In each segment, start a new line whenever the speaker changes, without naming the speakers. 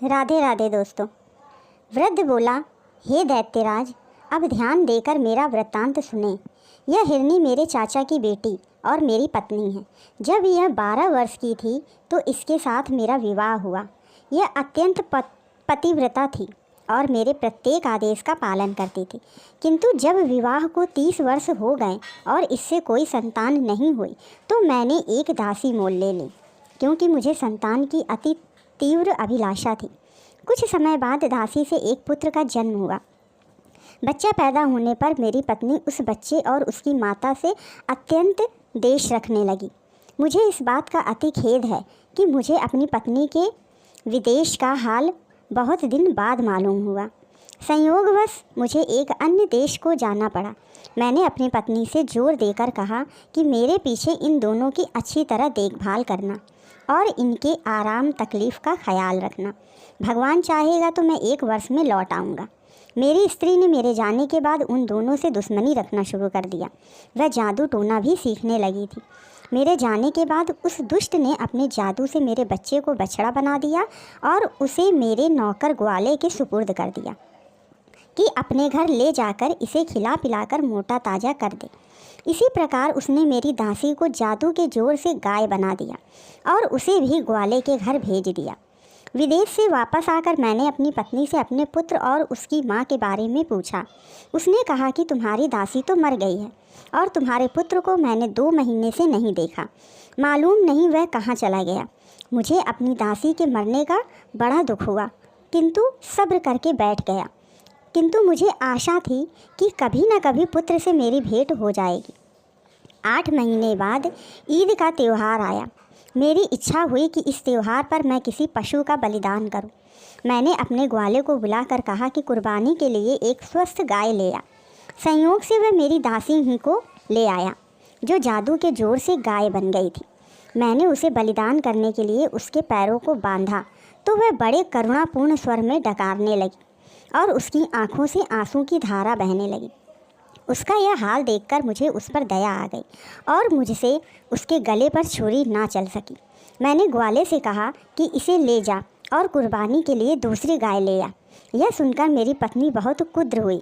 राधे राधे दोस्तों। वृद्ध बोला, हे दैत्यराज, अब ध्यान देकर मेरा वृत्तांत सुने। यह हिरनी मेरे चाचा की बेटी और मेरी पत्नी है। जब यह 12 वर्ष की थी तो इसके साथ मेरा विवाह हुआ। यह अत्यंत पतिव्रता थी और मेरे प्रत्येक आदेश का पालन करती थी। किंतु जब विवाह को 30 वर्ष हो गए और इससे कोई संतान नहीं हुई तो मैंने एक दासी मोल ले ली, क्योंकि मुझे संतान की अति तीव्र अभिलाषा थी। कुछ समय बाद दासी से एक पुत्र का जन्म हुआ। बच्चा पैदा होने पर मेरी पत्नी उस बच्चे और उसकी माता से अत्यंत द्वेष रखने लगी। मुझे इस बात का अति खेद है कि मुझे अपनी पत्नी के विदेश का हाल बहुत दिन बाद मालूम हुआ। संयोगवश मुझे एक अन्य देश को जाना पड़ा। मैंने अपनी पत्नी से जोर देकर कहा कि मेरे पीछे इन दोनों की अच्छी तरह देखभाल करना और इनके आराम तकलीफ़ का ख्याल रखना। भगवान चाहेगा तो मैं 1 वर्ष में लौट आऊँगा। मेरी स्त्री ने मेरे जाने के बाद उन दोनों से दुश्मनी रखना शुरू कर दिया। वह जादू टोना भी सीखने लगी थी। मेरे जाने के बाद उस दुष्ट ने अपने जादू से मेरे बच्चे को बछड़ा बना दिया और उसे मेरे नौकर ग्वाले के सुपुर्द कर दिया कि अपने घर ले जाकर इसे खिला पिलाकर मोटा ताज़ा कर दे। इसी प्रकार उसने मेरी दासी को जादू के जोर से गाय बना दिया और उसे भी ग्वाले के घर भेज दिया। विदेश से वापस आकर मैंने अपनी पत्नी से अपने पुत्र और उसकी माँ के बारे में पूछा। उसने कहा कि तुम्हारी दासी तो मर गई है और तुम्हारे पुत्र को मैंने 2 महीने से नहीं देखा। मालूम नहीं वह कहाँ चला गया। मुझे अपनी दासी के मरने का बड़ा दुख हुआ, किंतु सब्र करके बैठ गया। किंतु मुझे आशा थी कि कभी न कभी पुत्र से मेरी भेंट हो जाएगी। 8 महीने बाद ईद का त्यौहार आया। मेरी इच्छा हुई कि इस त्यौहार पर मैं किसी पशु का बलिदान करूं। मैंने अपने ग्वाले को बुलाकर कहा कि कुर्बानी के लिए एक स्वस्थ गाय ले आ। संयोग से वह मेरी दासी ही को ले आया, जो जादू के जोर से गाय बन गई थी। मैंने उसे बलिदान करने के लिए उसके पैरों को बांधा तो वह बड़े करुणापूर्ण स्वर में डकारने लगी और उसकी आंखों से आंसू की धारा बहने लगी। उसका यह हाल देखकर मुझे उस पर दया आ गई और मुझसे उसके गले पर छुरी ना चल सकी। मैंने ग्वाले से कहा कि इसे ले जा और कुर्बानी के लिए दूसरी गाय ले आ। यह सुनकर मेरी पत्नी बहुत कुद्र हुई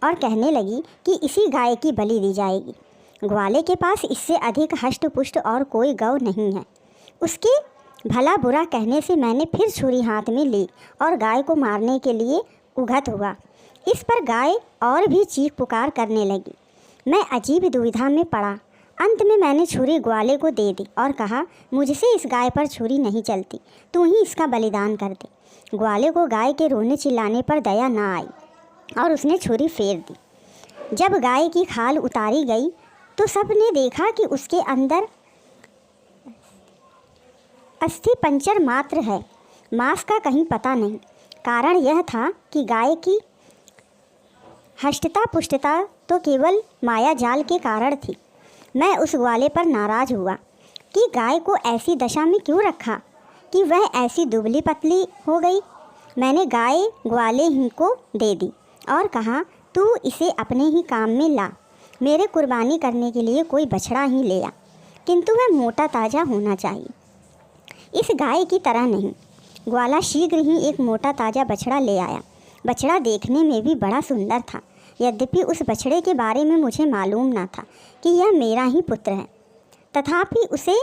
और कहने लगी कि इसी गाय की बलि दी जाएगी। ग्वाले के पास इससे अधिक हष्ट पुष्ट और कोई गौ नहीं है। उसके भला बुरा कहने से मैंने फिर छुरी हाथ में ली और गाय को मारने के लिए उघत हुआ। इस पर गाय और भी चीख पुकार करने लगी। मैं अजीब दुविधा में पड़ा। अंत में मैंने छुरी ग्वाले को दे दी और कहा, मुझसे इस गाय पर छुरी नहीं चलती, तू ही इसका बलिदान कर दे। ग्वाले को गाय के रोने चिल्लाने पर दया ना आई और उसने छुरी फेर दी। जब गाय की खाल उतारी गई तो सब ने देखा कि उसके अंदर अस्थि पंचर मात्र है, मांस का कहीं पता नहीं। कारण यह था कि गाय की हष्टता पुष्टता तो केवल माया जाल के कारण थी। मैं उस ग्वाले पर नाराज़ हुआ कि गाय को ऐसी दशा में क्यों रखा कि वह ऐसी दुबली पतली हो गई। मैंने गाय ग्वाले ही को दे दी और कहा, तू इसे अपने ही काम में ला। मेरे कुर्बानी करने के लिए कोई बछड़ा ही ले आ, किंतु वह मोटा ताज़ा होना चाहिए, इस गाय की तरह नहीं। ग्वाला शीघ्र ही एक मोटा ताज़ा बछड़ा ले आया। बछड़ा देखने में भी बड़ा सुंदर था। यद्यपि उस बछड़े के बारे में मुझे मालूम ना था कि यह मेरा ही पुत्र है, तथापि उसे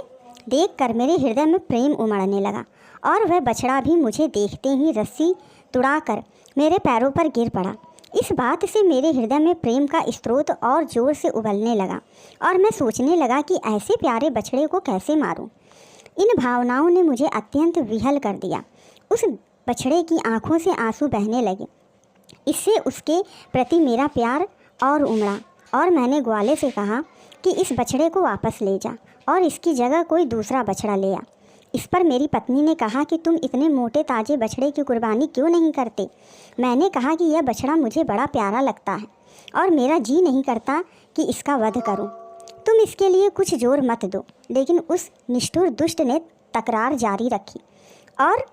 देखकर मेरे हृदय में प्रेम उमड़ने लगा और वह बछड़ा भी मुझे देखते ही रस्सी तुड़ाकर मेरे पैरों पर गिर पड़ा। इस बात से मेरे हृदय में प्रेम का स्रोत और जोर से उबलने लगा और मैं सोचने लगा कि ऐसे प्यारे बछड़े को कैसे मारूं। इन भावनाओं ने मुझे अत्यंत विह्वल कर दिया। उस बछड़े की आंखों से आंसू बहने लगे। इससे उसके प्रति मेरा प्यार और उमड़ा और मैंने ग्वाले से कहा कि इस बछड़े को वापस ले जा और इसकी जगह कोई दूसरा बछड़ा ले आ। इस पर मेरी पत्नी ने कहा कि तुम इतने मोटे ताजे बछड़े की कुर्बानी क्यों नहीं करते। मैंने कहा कि यह बछड़ा मुझे बड़ा प्यारा लगता है और मेरा जी नहीं करता कि इसका वध करूं। तुम इसके लिए कुछ जोर मत दो। लेकिन उस निष्ठुर दुष्ट ने तकरार जारी रखी और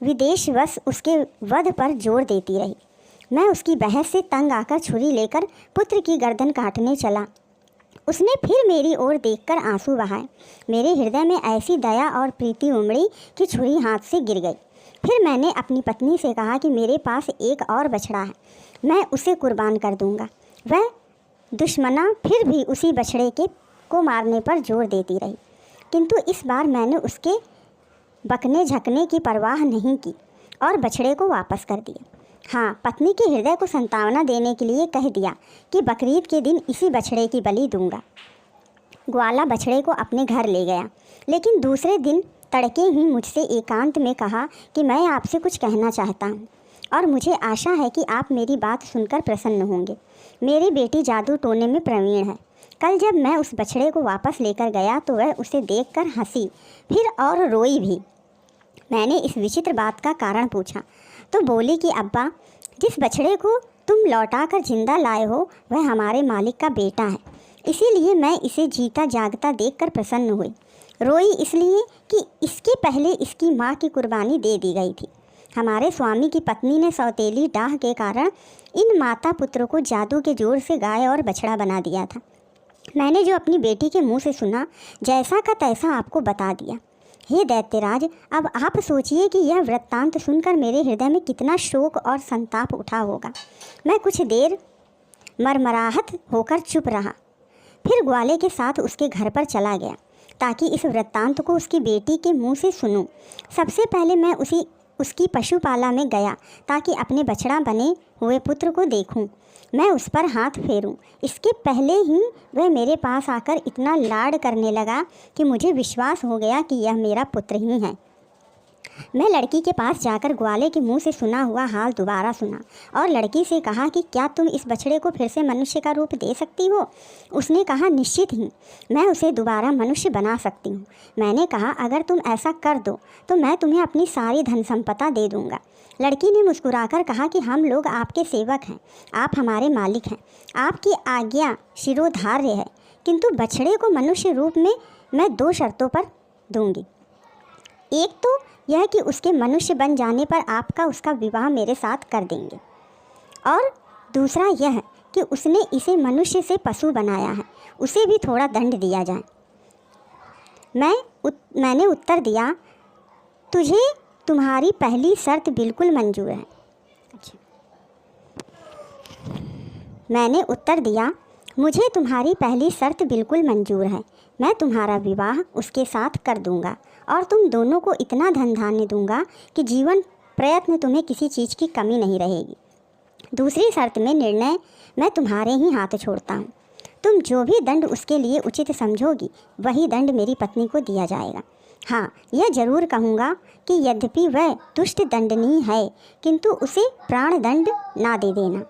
विदेशवश उसके वध पर जोर देती रही। मैं उसकी बहस से तंग आकर छुरी लेकर पुत्र की गर्दन काटने चला उसने फिर मेरी ओर देखकर आंसू बहाए। मेरे हृदय में ऐसी दया और प्रीति उमड़ी कि छुरी हाथ से गिर गई। फिर मैंने अपनी पत्नी से कहा कि मेरे पास एक और बछड़ा है, मैं उसे कुर्बान कर दूंगा। वह दुश्मना फिर भी उसी बछड़े को मारने पर जोर देती रही, किंतु इस बार मैंने उसके बकने झकने की परवाह नहीं की और बछड़े को वापस कर दिया। हाँ, पत्नी के हृदय को सांत्वना देने के लिए कह दिया कि बकरीद के दिन इसी बछड़े की बलि दूंगा। ग्वाला बछड़े को अपने घर ले गया, लेकिन दूसरे दिन तड़के ही मुझसे एकांत में कहा कि मैं आपसे कुछ कहना चाहता हूँ और मुझे आशा है कि आप मेरी बात सुनकर प्रसन्न होंगे। मेरी बेटी जादू टोने में प्रवीण है। कल जब मैं उस बछड़े को वापस लेकर गया तो वह उसे देखकर हंसी, फिर और रोई भी। मैंने इस विचित्र बात का कारण पूछा तो बोली कि अब्बा, जिस बछड़े को तुम लौटाकर जिंदा लाए हो वह हमारे मालिक का बेटा है, इसीलिए मैं इसे जीता जागता देखकर प्रसन्न हुई। रोई इसलिए कि इसके पहले इसकी माँ की कुर्बानी दे दी गई थी। हमारे स्वामी की पत्नी ने सौतेली डाह के कारण इन माता पुत्र को जादू के जोर से गाय और बछड़ा बना दिया था। मैंने जो अपनी बेटी के मुंह से सुना, जैसा का तैसा आपको बता दिया। हे दैत्यराज, अब आप सोचिए कि यह वृत्तांत सुनकर मेरे हृदय में कितना शोक और संताप उठा होगा। मैं कुछ देर मरमराहट होकर चुप रहा, फिर ग्वाले के साथ उसके घर पर चला गया ताकि इस वृत्तांत को उसकी बेटी के मुंह से सुनूं। सबसे पहले मैं उसकी पशुपाला में गया ताकि अपने बछड़ा बने हुए पुत्र को देखूं, मैं उस पर हाथ फेरूं। इसके पहले ही वह मेरे पास आकर इतना लाड करने लगा कि मुझे विश्वास हो गया कि यह मेरा पुत्र ही है। मैं लड़की के पास जाकर ग्वाले के मुंह से सुना हुआ हाल दोबारा सुना और लड़की से कहा कि क्या तुम इस बछड़े को फिर से मनुष्य का रूप दे सकती हो? उसने कहा, निश्चित ही, मैं उसे दोबारा मनुष्य बना सकती हूँ। मैंने कहा, अगर तुम ऐसा कर दो तो मैं तुम्हें अपनी सारी धन संपदा दे दूँगा। लड़की ने मुस्कुराकर कहा कि हम लोग आपके सेवक हैं, आप हमारे मालिक हैं, आपकी आज्ञा शिरोधार्य है, किंतु बछड़े को मनुष्य रूप में मैं 2 शर्तों पर दूँगी। एक तो यह कि उसके मनुष्य बन जाने पर आपका उसका विवाह मेरे साथ कर देंगे, और दूसरा यह कि उसने इसे मनुष्य से पशु बनाया है, उसे भी थोड़ा दंड दिया जाए। मैंने उत्तर दिया, तुझे तुम्हारी पहली शर्त बिल्कुल मंजूर है। मैंने उत्तर दिया, मुझे तुम्हारी पहली शर्त बिल्कुल मंजूर है। मैं तुम्हारा विवाह उसके साथ कर दूंगा और तुम दोनों को इतना धन धान्य दूंगा कि जीवन प्रयत्न तुम्हें किसी चीज़ की कमी नहीं रहेगी। दूसरी शर्त में निर्णय मैं तुम्हारे ही हाथ छोड़ता हूँ। तुम जो भी दंड उसके लिए उचित समझोगी वही दंड मेरी पत्नी को दिया जाएगा। हाँ, यह जरूर कहूँगा कि यद्यपि वह दुष्ट दंडनीय है, किंतु उसे प्राण दंड ना दे देना।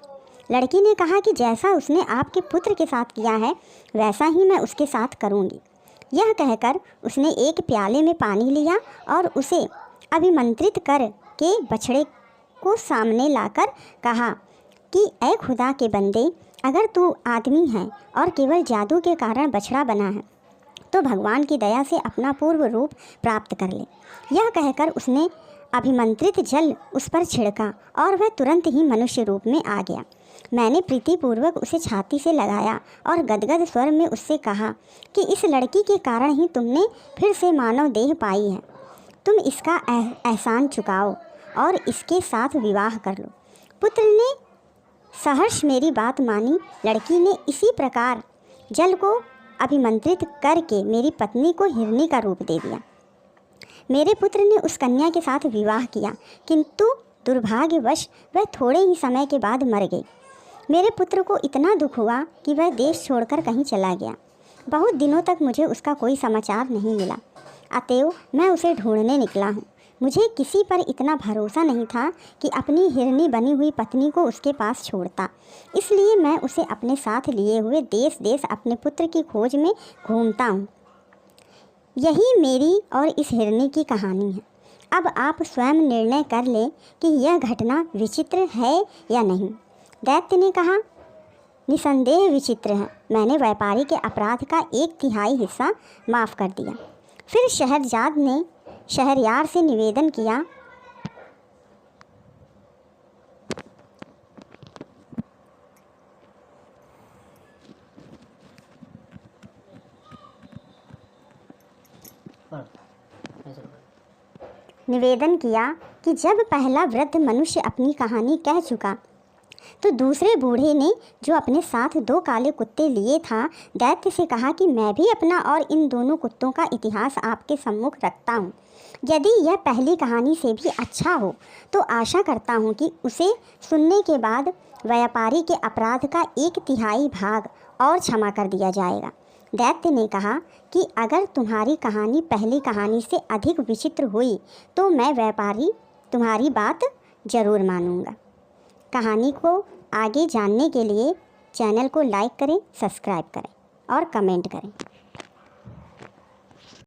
लड़की ने कहा कि जैसा उसने आपके पुत्र के साथ किया है वैसा ही मैं उसके साथ करूँगी। यह कहकर उसने एक प्याले में पानी लिया और उसे अभिमंत्रित कर के बछड़े को सामने लाकर कहा कि ऐ खुदा के बंदे, अगर तू आदमी है और केवल जादू के कारण बछड़ा बना है तो भगवान की दया से अपना पूर्व रूप प्राप्त कर ले। यह कहकर उसने अभिमंत्रित जल उस पर छिड़का और वह तुरंत ही मनुष्य रूप में आ गया। मैंने प्रीतिपूर्वक उसे छाती से लगाया और गदगद स्वर में उससे कहा कि इस लड़की के कारण ही तुमने फिर से मानव देह पाई है। तुम इसका एहसान चुकाओ और इसके साथ विवाह कर लो। पुत्र ने सहर्ष मेरी बात मानी। लड़की ने इसी प्रकार जल को अभिमंत्रित करके मेरी पत्नी को हिरनी का रूप दे दिया। मेरे पुत्र ने उस कन्या के साथ विवाह किया, किंतु दुर्भाग्यवश वह थोड़े ही समय के बाद मर गई। मेरे पुत्र को इतना दुख हुआ कि वह देश छोड़कर कहीं चला गया। बहुत दिनों तक मुझे उसका कोई समाचार नहीं मिला, अतएव मैं उसे ढूंढने निकला हूँ। मुझे किसी पर इतना भरोसा नहीं था कि अपनी हिरनी बनी हुई पत्नी को उसके पास छोड़ता, इसलिए मैं उसे अपने साथ लिए हुए देश देश अपने पुत्र की खोज में घूमता हूँ। यही मेरी और इस हिरनी की कहानी है। अब आप स्वयं निर्णय कर लें कि यह घटना विचित्र है या नहीं। दैत्य ने कहा, निसंदेह विचित्र है। मैंने व्यापारी के अपराध का 1/3 हिस्सा माफ़ कर दिया। फिर शहरजाद ने शहरयार से निवेदन किया, निवेदन किया कि जब पहला वृद्ध मनुष्य अपनी कहानी कह चुका तो दूसरे बूढ़े ने, जो अपने साथ 2 काले कुत्ते लिए था, दैत्य से कहा कि मैं भी अपना और इन दोनों कुत्तों का इतिहास आपके सम्मुख रखता हूँ। यदि यह पहली कहानी से भी अच्छा हो तो आशा करता हूँ कि उसे सुनने के बाद व्यापारी के अपराध का 1/3 भाग और क्षमा कर दिया जाएगा। दैत्य ने कहा कि अगर तुम्हारी कहानी पहली कहानी से अधिक विचित्र हुई तो मैं व्यापारी तुम्हारी बात ज़रूर मानूंगा। कहानी को आगे जानने के लिए चैनल को लाइक करें, सब्सक्राइब करें और कमेंट करें।